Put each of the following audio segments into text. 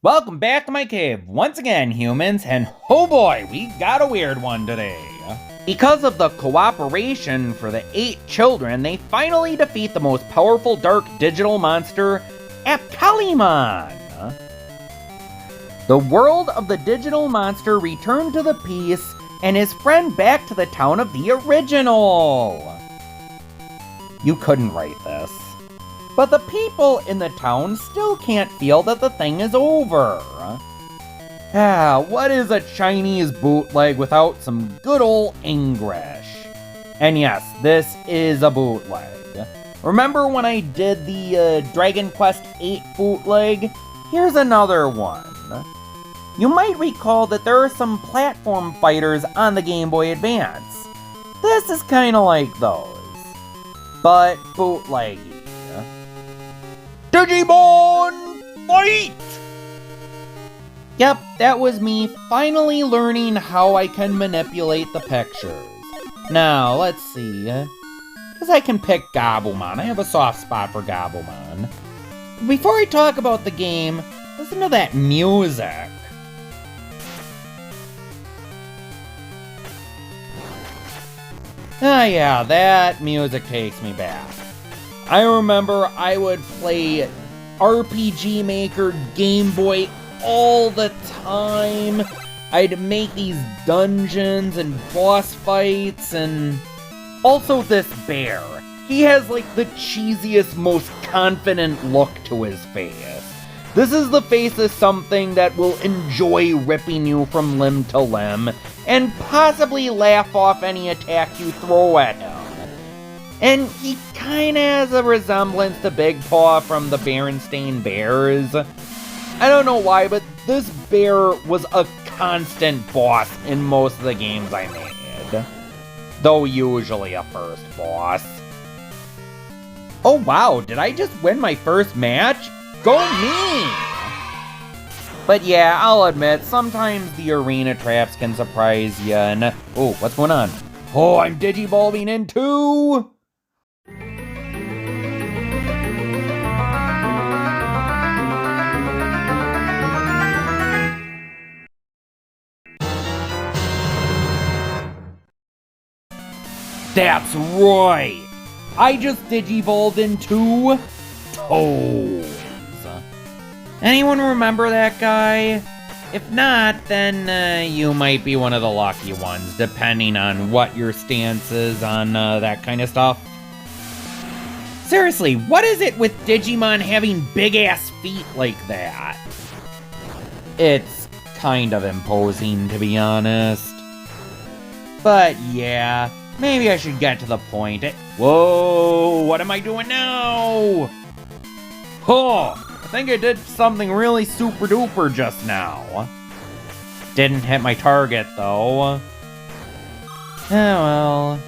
Welcome back to my cave once again, humans, and oh boy, we got a weird one today. Because of the cooperation for the 8 children, they finally defeat the most powerful dark digital monster, Tailmon. The world of the digital monster returned to the peace, and his friend back to the town of the original. You couldn't write this. But the people in the town still can't feel that the thing is over. What is a Chinese bootleg without some good old English? And yes, this is a bootleg. Remember when I did the Dragon Quest VIII bootleg? Here's another one. You might recall that there are some platform fighters on the Game Boy Advance. This is kinda like those, but bootleggy. Digimon fight! Yep, that was me finally learning how I can manipulate the pictures. Now, let's see. Because I can pick Gabumon. I have a soft spot for Gabumon. Before I talk about the game, listen to that music. Yeah, that music takes me back. I remember I would play RPG Maker Game Boy all the time. I'd make these dungeons and boss fights, and also this bear. He has like the cheesiest, most confident look to his face. This is the face of something that will enjoy ripping you from limb to limb and possibly laugh off any attack you throw at him. And he kinda has a resemblance to Big Paw from the Berenstain Bears. I don't know why, but this bear was a constant boss in most of the games I made. Though usually a first boss. Oh wow, did I just win my first match? Go me! But yeah, I'll admit, sometimes the arena traps can surprise you and... Oh, what's going on? Oh, I'm digivolving into... That's right! I just digivolved into... Toads. Anyone remember that guy? If not, then you might be one of the lucky ones, depending on what your stance is on that kind of stuff. Seriously, what is it with Digimon having big-ass feet like that? It's kind of imposing, to be honest. But yeah, maybe I should get to the point. Whoa, what am I doing now? Oh, I think I did something really super duper just now. Didn't hit my target though. Oh well.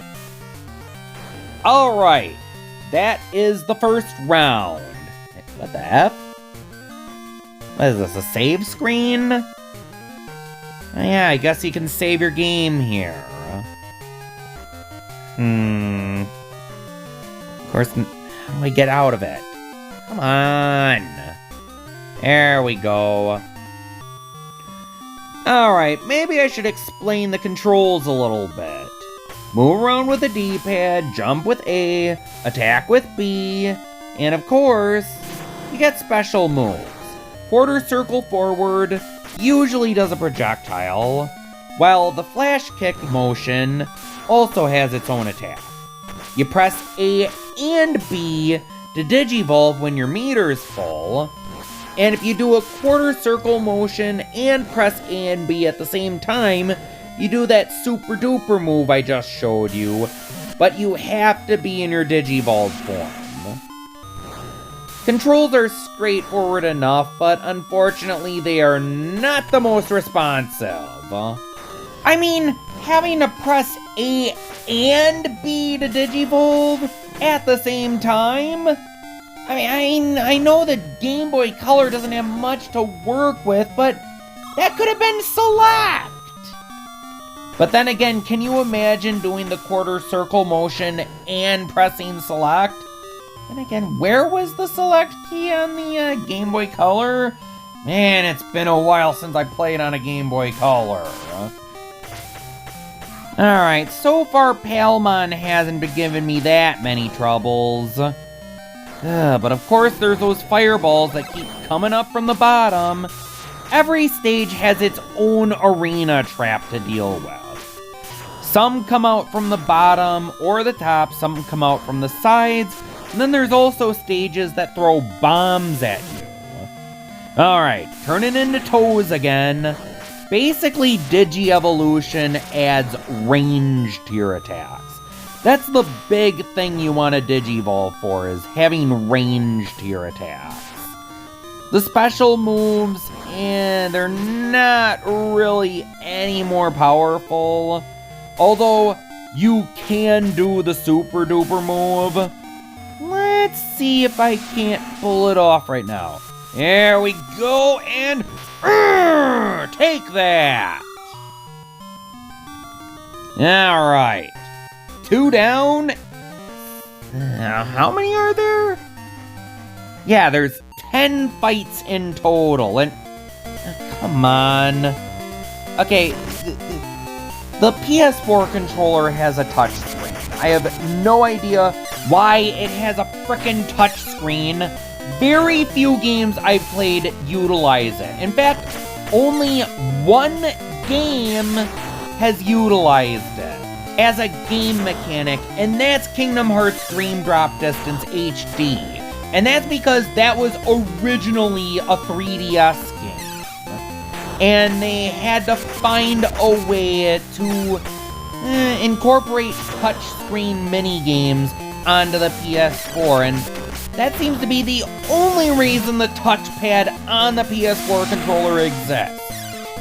Alright, that is the first round. What the F? What is this, a save screen? Oh, yeah, I guess you can save your game here. Of course, how do I get out of it? Come on. There we go. Alright, maybe I should explain the controls a little bit. Move around with the D-pad, jump with A, attack with B, and of course, you get special moves. Quarter circle forward usually does a projectile, while the flash kick motion also has its own attack. You press A and B to digivolve when your meter is full, and if you do a quarter circle motion and press A and B at the same time, you do that super duper move I just showed you, but you have to be in your digivolve form. Controls are straightforward enough, but unfortunately they are not the most responsive. I mean, having to press A and B to digivolve at the same time? I know that Game Boy Color doesn't have much to work with, but that could have been select! But then again, can you imagine doing the quarter circle motion and pressing select? And again, where was the select key on the Game Boy Color? Man, it's been a while since I played on a Game Boy Color. Alright, so far Tailmon hasn't been giving me that many troubles. But of course there's those fireballs that keep coming up from the bottom. Every stage has its own arena trap to deal with. Some come out from the bottom or the top, some come out from the sides, and then there's also stages that throw bombs at you. Alright, turning into toes again. Basically, Digi-Evolution adds range to your attacks. That's the big thing you want to Digivolve for, is having range to your attacks. The special moves, they're not really any more powerful. Although, you can do the super duper move. Let's see if I can't pull it off right now. There we go, and take that! Alright. 2 down. How many are there? Yeah, there's 10 fights in total, and come on. Okay, the PS4 controller has a touchscreen. I have no idea why it has a frickin' touchscreen. Very few games I've played utilize it. In fact, only one game has utilized it as a game mechanic, and that's Kingdom Hearts Dream Drop Distance HD. And that's because that was originally a 3DS game. And they had to find a way to incorporate touchscreen mini-games onto the PS4, and that seems to be the only reason the touchpad on the PS4 controller exists.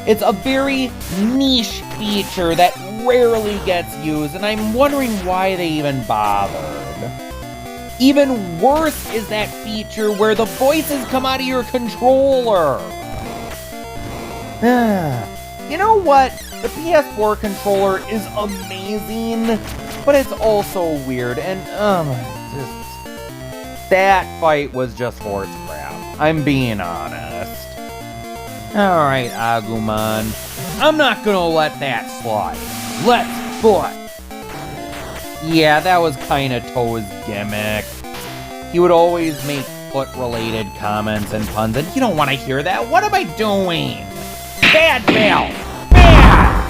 It's a very niche feature that rarely gets used, and I'm wondering why they even bothered. Even worse is that feature where the voices come out of your controller. You know what? The PS4 controller is amazing, but it's also weird, and that fight was just horse crap. I'm being honest. Alright, Agumon. I'm not gonna let that slide. Let's foot. Yeah, that was kinda Toe's gimmick. He would always make foot-related comments and puns, and you don't want to hear that. What am I doing? Bad Bell! Bad!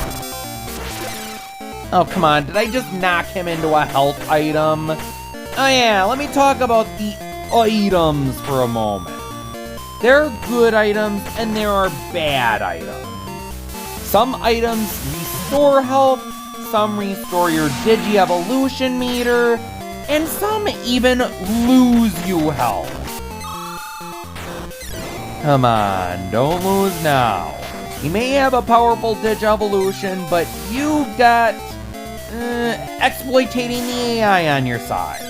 Oh, come on. Did I just knock him into a health item? Oh yeah, let me talk about the items for a moment. There are good items and there are bad items. Some items restore health, some restore your Digi-Evolution meter, and some even lose you health. Come on, don't lose now. You may have a powerful Digi-Evolution, but you got exploitating the AI on your side.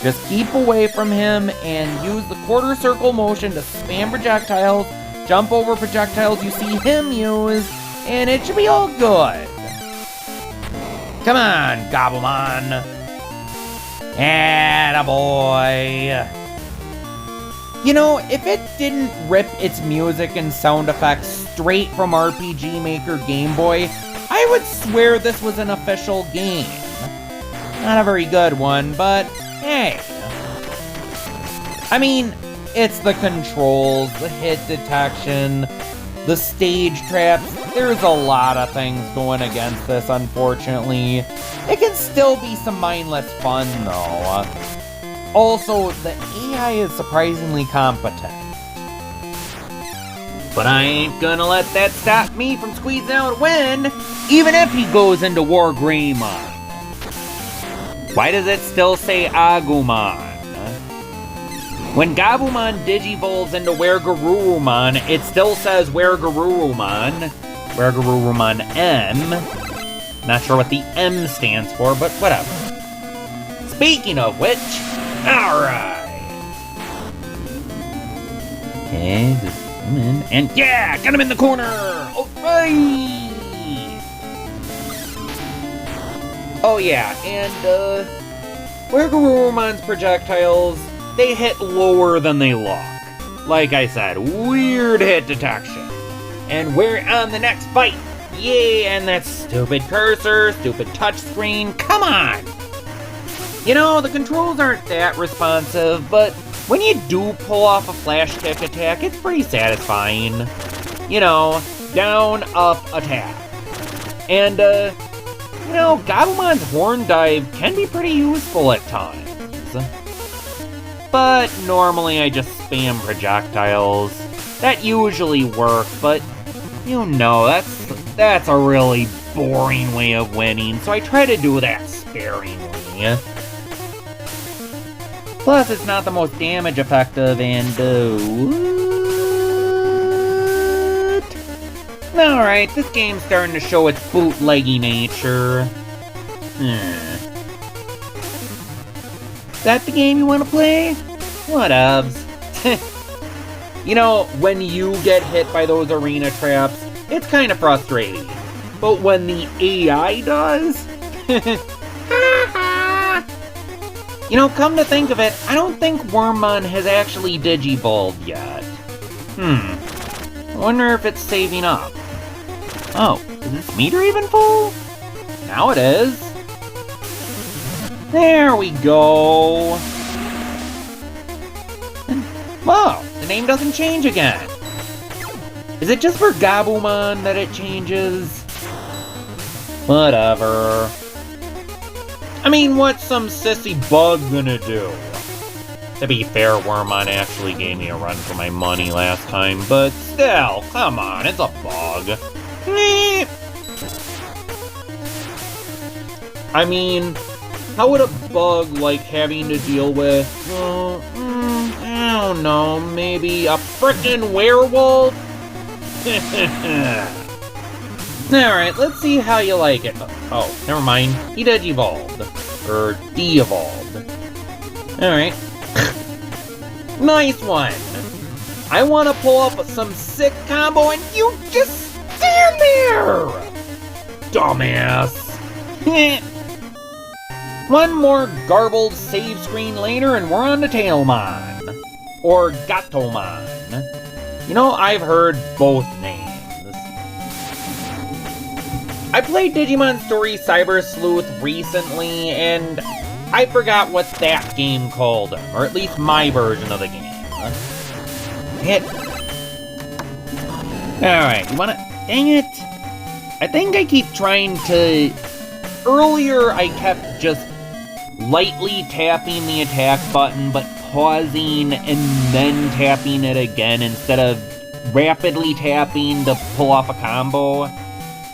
Just keep away from him and use the quarter circle motion to spam projectiles, jump over projectiles you see him use, and it should be all good. Come on, Gobblemon. Attaboy. You know, if it didn't rip its music and sound effects straight from RPG Maker Game Boy, I would swear this was an official game. Not a very good one, but hey. I mean, it's the controls, the hit detection, the stage traps. There's a lot of things going against this, unfortunately. It can still be some mindless fun, though. Also, the AI is surprisingly competent. But I ain't gonna let that stop me from squeezing out a win, even if he goes into War Greymon. Why does it still say Agumon? When Gabumon digivolves into Wergarurumon, it still says Wergarurumon. Wergarurumon M. Not sure what the M stands for, but whatever. Speaking of which, alright. Okay, just come in, and yeah, get him in the corner! Alright! Oh yeah, and Wergarurumon's projectiles, they hit lower than they look. Like I said, weird hit detection. And we're on the next fight. Yay, and that stupid cursor, stupid touchscreen, come on! You know, the controls aren't that responsive, but when you do pull off a flash kick attack, it's pretty satisfying. You know, down, up, attack. And, you know, Gabumon's horn dive can be pretty useful at times. But normally I just spam projectiles. That usually work, but you know, that's a really boring way of winning, so I try to do that sparingly. Plus, it's not the most damage effective, and what? Alright, this game's starting to show its bootleggy nature. Is that the game you want to play? Whatevs. You know, when you get hit by those arena traps, it's kind of frustrating. But when the AI does... You know, come to think of it, I don't think Wormon has actually digivolved yet. I wonder if it's saving up. Oh, is this meter even full? Now it is. There we go. Whoa, the name doesn't change again. Is it just for Gabumon that it changes? Whatever. I mean, what's some sissy bug gonna do? To be fair, Wormon actually gave me a run for my money last time, but still, come on, it's a bug. I mean, how would a bug like having to deal with, I don't know, maybe a frickin' werewolf? Alright, let's see how you like it. Oh, never mind. He digivolved. Or de-evolved. Alright. Nice one! I want to pull up some sick combo and you just stand there! Dumbass! One more garbled save screen later and we're on to Tailmon. Or Gatomon. You know, I've heard both names. I played Digimon Story Cyber Sleuth recently, and I forgot what that game called him, or at least my version of the game. Hit. Alright, you wanna... Dang it. I think I keep trying to... Earlier, I kept just lightly tapping the attack button, but pausing and then tapping it again instead of rapidly tapping to pull off a combo.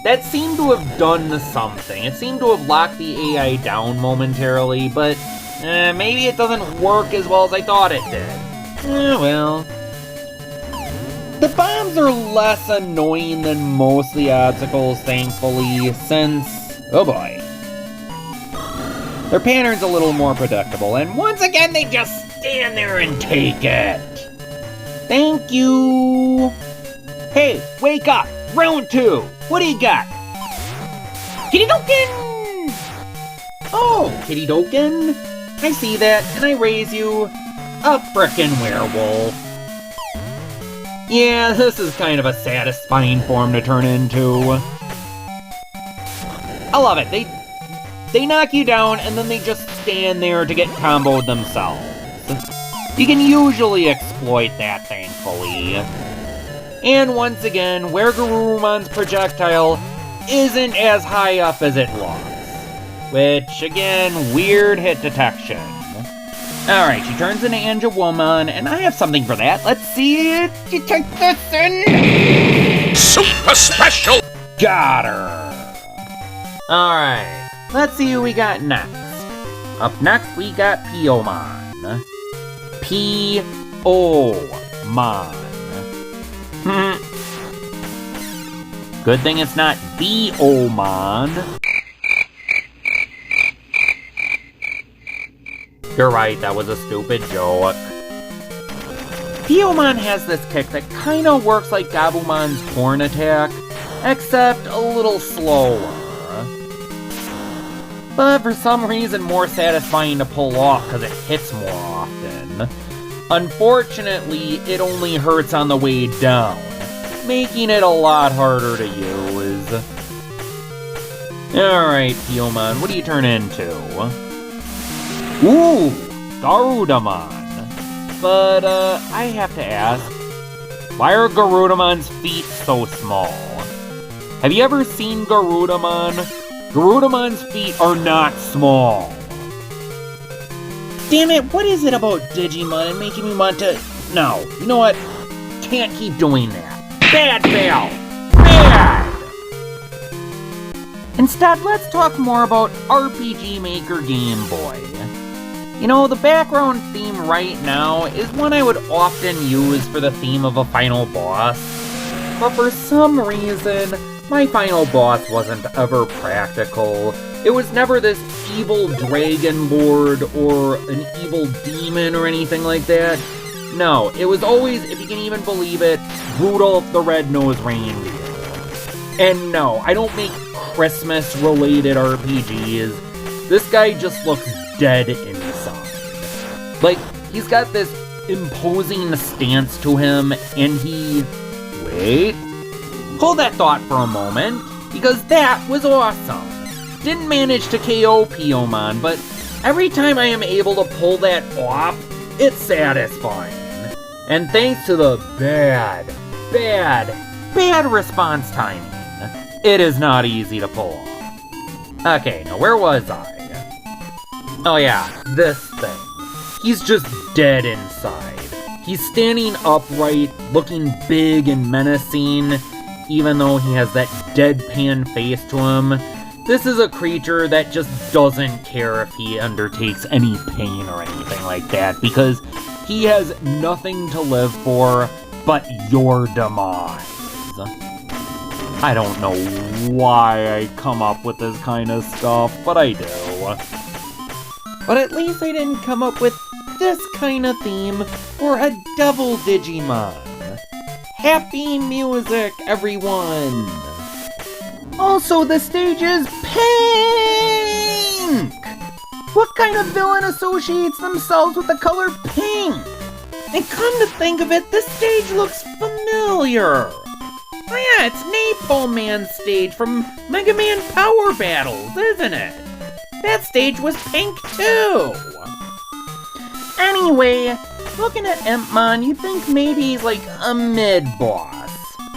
That seemed to have done something. It seemed to have locked the AI down momentarily, but maybe it doesn't work as well as I thought it did. Well. The bombs are less annoying than most of the obstacles, thankfully, since... Oh boy. Their pattern's a little more predictable, and once again they just stand there and take it. Thank you. Hey, wake up! Round 2! What do you got? Kitty-doken! Oh, Kitty-doken. I see that, and I raise you a frickin' werewolf. Yeah, this is kind of a satisfying form to turn into. I love it. They knock you down, and then they just stand there to get comboed themselves. You can usually exploit that, thankfully. And once again, where Garurumon's projectile isn't as high up as it looks. Which, again, weird hit detection. Alright, she turns into Angewomon, and I have something for that. Let's see it. You take this in. Super special! Got her! Alright, let's see who we got next. Up next, we got Pimon. P-O-Mon. Good thing it's not B-O-Mon. You're right, that was a stupid joke. Pimon has this kick that kinda works like Gabumon's horn attack, except a little slower. But for some reason more satisfying to pull off because it hits more often. Unfortunately, it only hurts on the way down, making it a lot harder to use. Alright, Pimon, what do you turn into? Ooh, Garudamon. But, I have to ask, why are Garudamon's feet so small? Have you ever seen Garudamon? Garudamon's feet are not small. Damn it, what is it about Digimon and making me want to... No, you know what? Can't keep doing that. Bad fail! Bad! Instead, let's talk more about RPG Maker Game Boy. You know, the background theme right now is one I would often use for the theme of a final boss. But for some reason, my final boss wasn't ever practical. It was never this evil dragon lord or an evil demon or anything like that. No, it was always, if you can even believe it, Rudolph the Red-Nosed Reindeer. And no, I don't make Christmas-related RPGs. This guy just looks dead inside. Like, he's got this imposing stance to him, and he... Wait. Hold that thought for a moment, because that was awesome. Didn't manage to KO Pimon, but every time I am able to pull that off, it's satisfying. And thanks to the bad response timing, it is not easy to pull off. Okay, now where was I? Oh yeah, this thing. He's just dead inside. He's standing upright, looking big and menacing, even though he has that deadpan face to him. This is a creature that just doesn't care if he undertakes any pain or anything like that, because he has nothing to live for but your demise. I don't know why I come up with this kind of stuff, but I do. But at least I didn't come up with this kind of theme for a double Digimon. Happy music, everyone! Also, the stage is pink! What kind of villain associates themselves with the color pink? And come to think of it, this stage looks familiar. Oh yeah, it's Napalm Man's stage from Mega Man Power Battles, isn't it? That stage was pink too! Anyway, looking at Impmon, you'd think maybe he's like a mid-boss,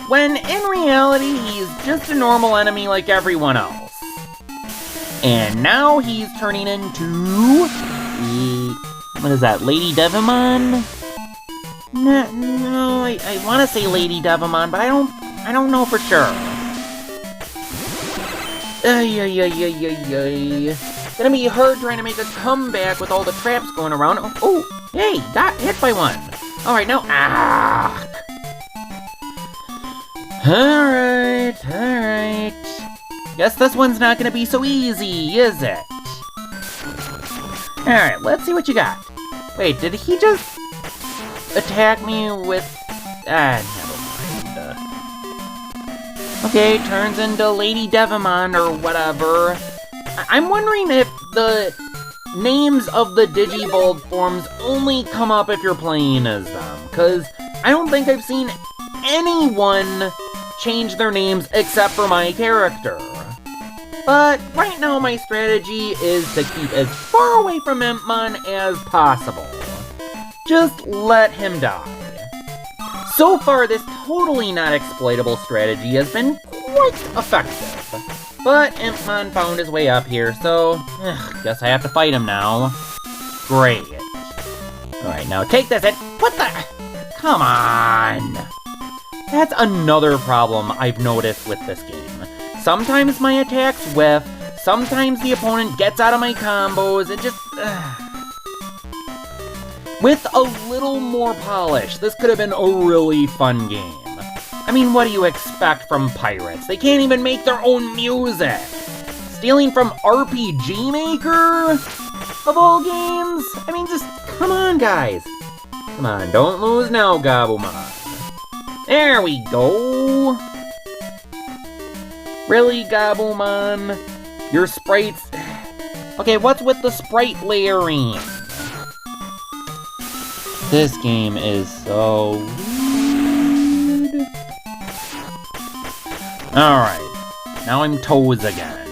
when in reality he's just a normal enemy like everyone else. And now he's turning into... what is that, Lady Devimon? No, I want to say Lady Devimon, but I don't know for sure. Gonna be hard trying to make a comeback with all the traps going around. Oh, hey, got hit by one. Alright, now, Alright. Guess this one's not gonna be so easy, is it? Alright, let's see what you got. Wait, did he just attack me with... never mind. Okay, turns into Lady Devimon or whatever. I'm wondering if the names of the Digivolved forms only come up if you're playing as them, because I don't think I've seen anyone change their names except for my character. But right now my strategy is to keep as far away from Impmon as possible. Just let him die. So far, this totally not exploitable strategy has been quite effective. But Impmon found his way up here, so guess I have to fight him now. Great. Alright, now take this. What the? Come on. That's another problem I've noticed with this game. Sometimes my attacks whiff, sometimes the opponent gets out of my combos, it just... With a little more polish, this could have been a really fun game. I mean, what do you expect from pirates? They can't even make their own music! Stealing from RPG Maker? Of all games? I mean, just, come on, guys. Come on, don't lose now, Gabumon. There we go! Really, Gabumon? Your sprites... Okay, what's with the sprite layering? This game is so weird. Alright, now I'm Toes again.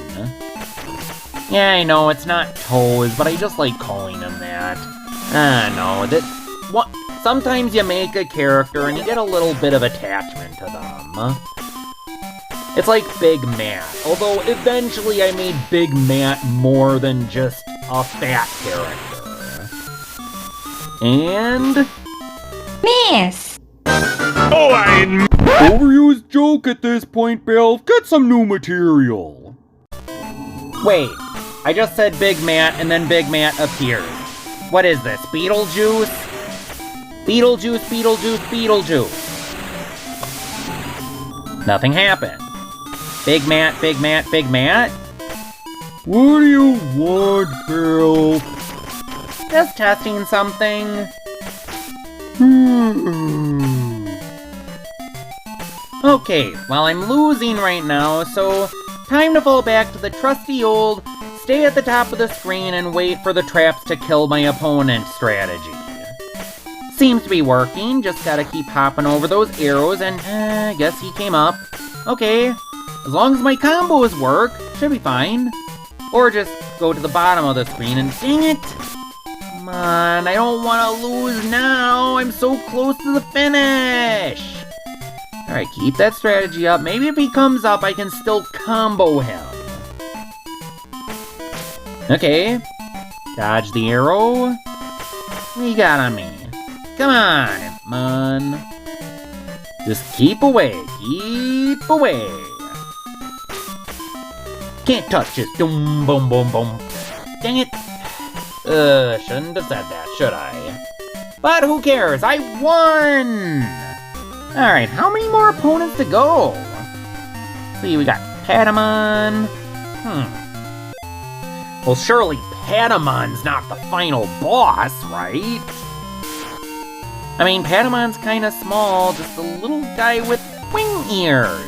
Yeah, I know, it's not Toes, but I just like calling him that. No, sometimes you make a character and you get a little bit of attachment to them. It's like Big Matt, although eventually I made Big Matt more than just a fat character. And... Miss! Overused joke at this point, Bill. Get some new material. Wait, I just said Big Matt and then Big Matt appeared. What is this, Beetlejuice? Beetlejuice, Beetlejuice, Beetlejuice. Nothing happened. Big Matt, Big Matt, Big Matt? What do you want, Bill? Just testing something. Okay, well I'm losing right now, so time to fall back to the trusty old stay at the top of the screen and wait for the traps to kill my opponent strategy. Seems to be working, just gotta keep hopping over those arrows and I guess he came up. Okay, as long as my combos work, should be fine. Or just go to the bottom of the screen and dang it! Come on, I don't want to lose now, I'm so close to the finish! Alright, keep that strategy up. Maybe if he comes up, I can still combo him. Okay. Dodge the arrow. What you got on me? Come on, man. Just keep away. Keep away. Can't touch it. Boom, boom, boom, boom. Dang it. Shouldn't have said that, should I? But who cares? I won! Alright, how many more opponents to go? Let's see, we got Patamon. Well, surely Patamon's not the final boss, right? I mean, Patamon's kinda small, just a little guy with wing ears.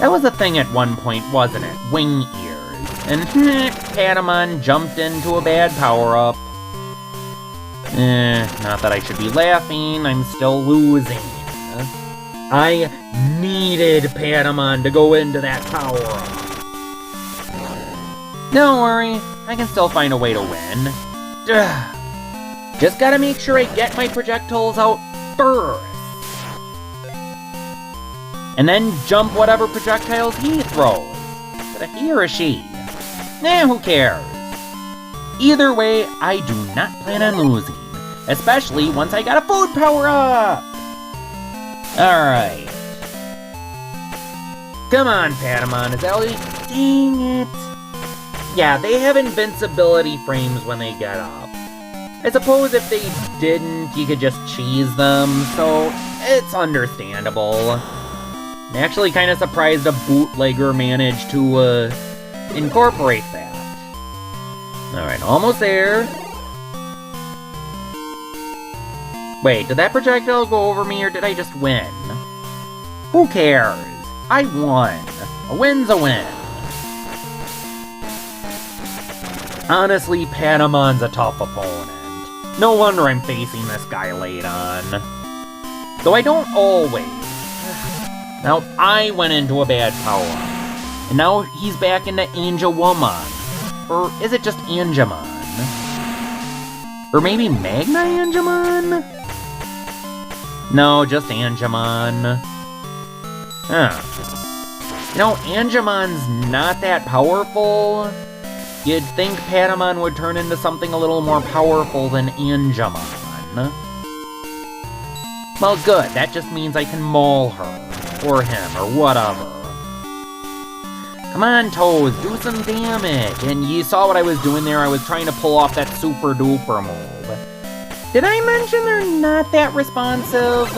That was a thing at one point, wasn't it? Wing ears. And Patamon jumped into a bad power-up. Not that I should be laughing, I'm still losing. I needed Panama to go into that power-up. Don't worry, I can still find a way to win. Just gotta make sure I get my projectiles out first. And then jump whatever projectiles he throws. Is it a he or a she? Who cares? Either way, I do not plan on losing. Especially once I got a food power-up! Alright. Come on, Patamon, is that all you... Dang it. Yeah, they have invincibility frames when they get up. I suppose if they didn't, you could just cheese them, so it's understandable. I'm actually kind of surprised a bootlegger managed to, incorporate that. Alright, almost there. Wait, did that projectile go over me or did I just win? Who cares? I won. A win's a win. Honestly, Patamon's a tough opponent. No wonder I'm facing this guy late on. Though I don't always. Now, I went into a bad power-up. And now he's back into Wommon. Or is it just Angemon? Or maybe Magna Angemon? No, just Angemon. You know, Angemon's not that powerful. You'd think Panama would turn into something a little more powerful than Angemon. Well, good. That just means I can maul her. Or him, or whatever. Come on, Toes, do some damage. And you saw what I was doing there. I was trying to pull off that super duper move. Did I mention they're not that responsive?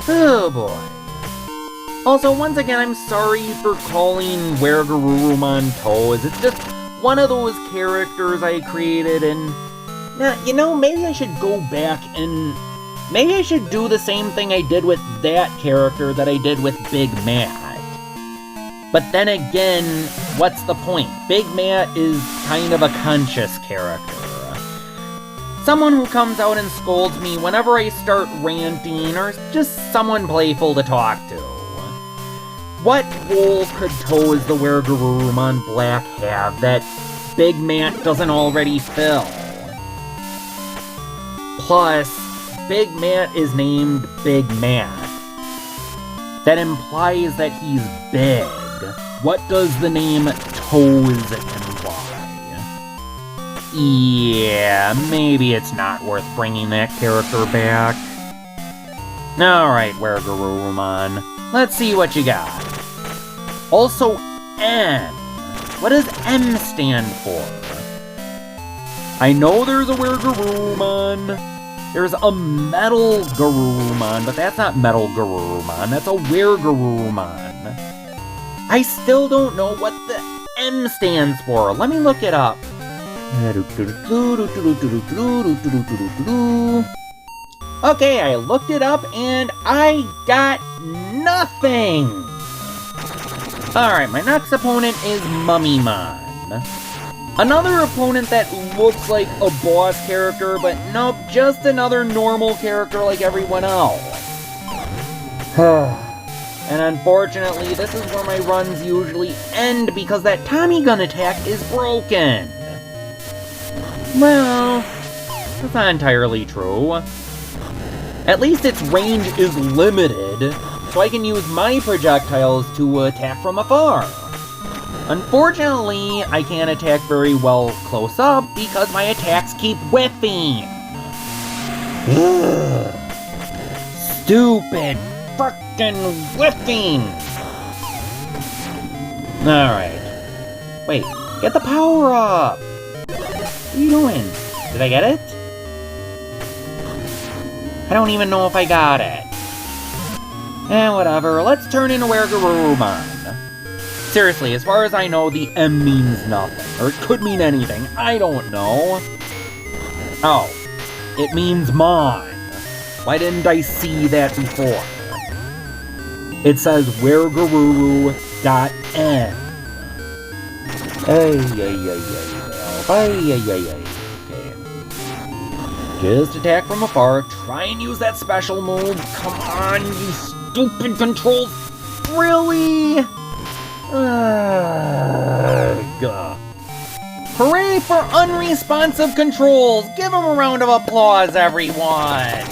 Oh boy. Also, once again, I'm sorry for calling Wergarurumon Toes. It's just one of those characters I created, and you know, maybe I should go back and maybe I should do the same thing I did with that character that I did with Big Matt. But then again, what's the point? Big Matt is kind of a conscious character. Someone who comes out and scolds me whenever I start ranting, or just someone playful to talk to. What role could Toes the Wergarurumon Black have that Big Matt doesn't already fill? Plus, Big Matt is named Big Matt. That implies that he's big. What does the name Toes imply? Yeah, maybe it's not worth bringing that character back. Alright, Wergarurumon, let's see what you got. Also, M. What does M stand for? I know there's a Wergarurumon. There's a Metal Garurumon, but that's not Metal Garurumon, that's a Wergarurumon. I still don't know what the M stands for. Let me look it up. Okay, I looked it up and I got nothing! Alright, my next opponent is Mummymon. Another opponent that looks like a boss character, but nope, just another normal character like everyone else. And unfortunately, this is where my runs usually end because that Tommy gun attack is broken. Well, that's not entirely true. At least its range is limited, so I can use my projectiles to attack from afar. Unfortunately, I can't attack very well close up because my attacks keep whiffing. Stupid frickin' whiffing! Alright. Wait, get the power up! What are you doing? Did I get it? I don't even know if I got it. Whatever, let's turn into Wergarurumon. Seriously, as far as I know, the M means nothing. Or it could mean anything, I don't know. Oh, it means Mon. Why didn't I see that before? It says Wergaruru.N. Just attack from afar, try and use that special move. Come on, you stupid controls. Really? Hooray for unresponsive controls! Give him a round of applause, everyone!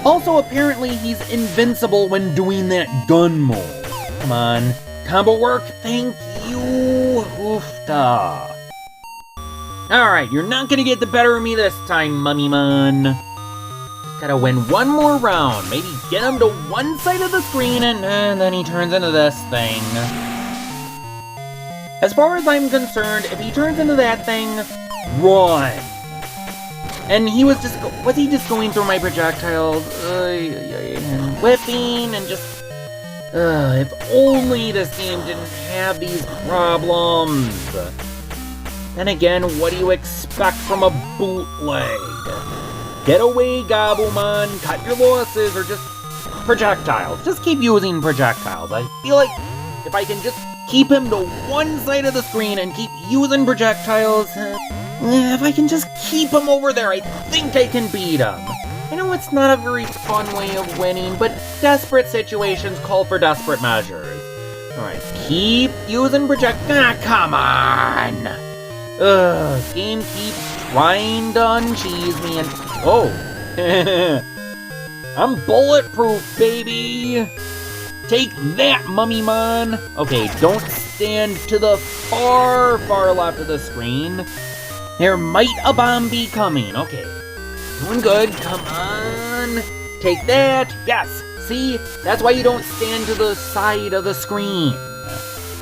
Also, apparently he's invincible when doing that gun move. Come on. Combo work, thank you! Oofta. Alright, you're not gonna get the better of me this time, Mummymon. Just gotta win one more round. Maybe get him to one side of the screen and then he turns into this thing. As far as I'm concerned, if he turns into that thing, run! And he was just, was he just going through my projectiles? And whipping and just, if only this game didn't have these problems. Then again, what do you expect from a bootleg? Get away, Gabumon, cut your losses, or just projectiles. Just keep using projectiles. I feel like if I can just keep him to one side of the screen and keep using projectiles, if I can just keep him over there, I think I can beat him. I know it's not a very fun way of winning, but desperate situations call for desperate measures. Alright, keep using come on! Game keeps trying to uncheese me and... Oh! I'm bulletproof, baby! Take that, Mummymon! Okay, don't stand to the far, far left of the screen. There might a bomb be coming. Okay. Doing good. Come on. Take that. Yes. See? That's why you don't stand to the side of the screen.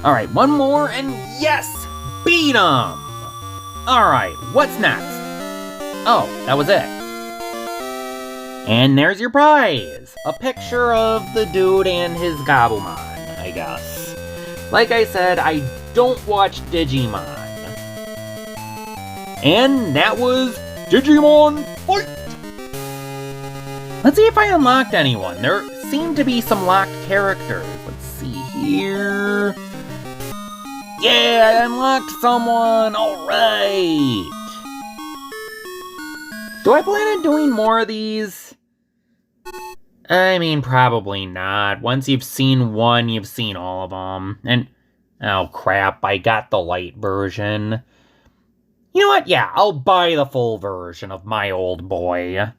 Alright, one more and yes! Beat him! Alright, what's next? Oh, that was it. And there's your prize! A picture of the dude and his Gabumon, I guess. Like I said, I don't watch Digimon. And that was Digimon Fight! Let's see if I unlocked anyone. There seem to be some locked characters. Let's see here. Yeah, I unlocked someone! Alright! Do I plan on doing more of these? I mean, probably not. Once you've seen one, you've seen all of them. And, oh crap, I got the light version. You know what? Yeah, I'll buy the full version of my old boy.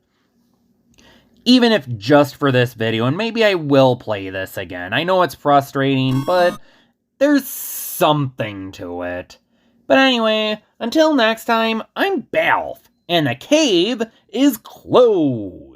Even if just for this video, and maybe I will play this again. I know it's frustrating, but there's something to it. But anyway, until next time, I'm Balf, and the cave is closed.